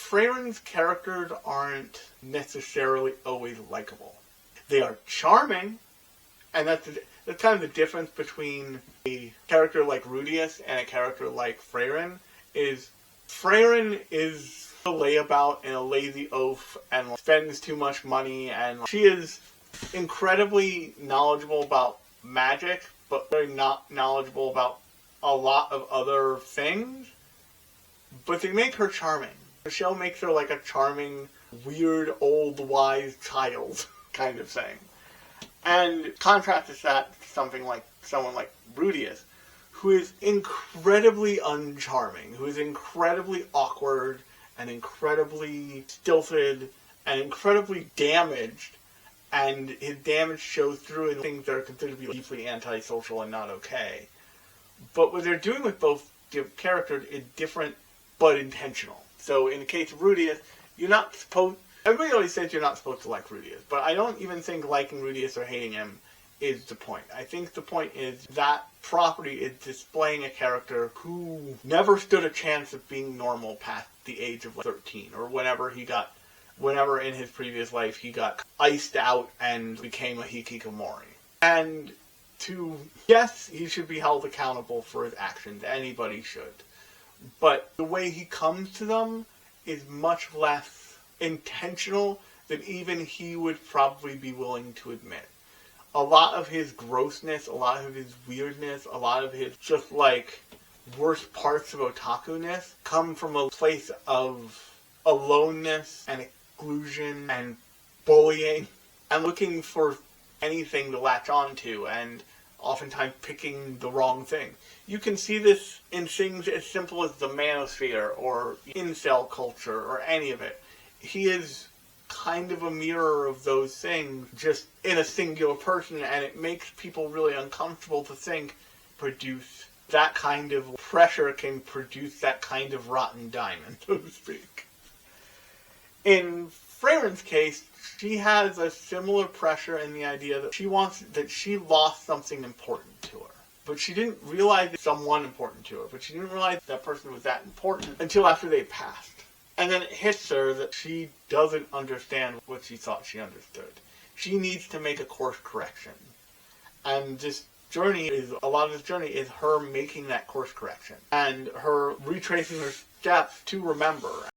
Frieren's characters aren't necessarily always likable. They are charming, and that's kind of the difference between a character like Rudeus and a character like Frieren, is Frieren is a layabout and a lazy oaf and spends too much money, and she is incredibly knowledgeable about magic, but very not knowledgeable about a lot of other things. But they make her charming. The show makes her like a charming, weird, old, wise child kind of thing. And contrast that to someone like Rudeus, who is incredibly uncharming, who is incredibly awkward and incredibly stilted and incredibly damaged, and his damage shows through in things that are considered to be deeply antisocial and not okay. But what they're doing with both characters is different but intentional. So in the case of Rudeus, you're not supposed... Everybody always says you're not supposed to like Rudeus, but I don't even think liking Rudeus or hating him is the point. I think the point is that property is displaying a character who never stood a chance of being normal past the age of 13, or whenever in his previous life he got iced out and became a hikikomori. And yes, he should be held accountable for his actions. Anybody should. But the way he comes to them is much less intentional than even he would probably be willing to admit. A lot of his grossness, a lot of his weirdness, a lot of his just like worst parts of otaku-ness come from a place of aloneness and exclusion and bullying and looking for anything to latch onto and oftentimes picking the wrong thing. You can see this in things as simple as the manosphere or incel culture or any of it. He is kind of a mirror of those things, just in a singular person, and it makes people really uncomfortable to think that kind of pressure can produce that kind of rotten diamond, so to speak. In Frieren's case, she has a similar pressure in the idea that she lost something important to her. But she didn't realize someone important to her, but she didn't realize that person was that important until after they passed. And then it hits her that she doesn't understand what she thought she understood. She needs to make a course correction. And a lot of this journey is her making that course correction. And her retracing her steps to remember.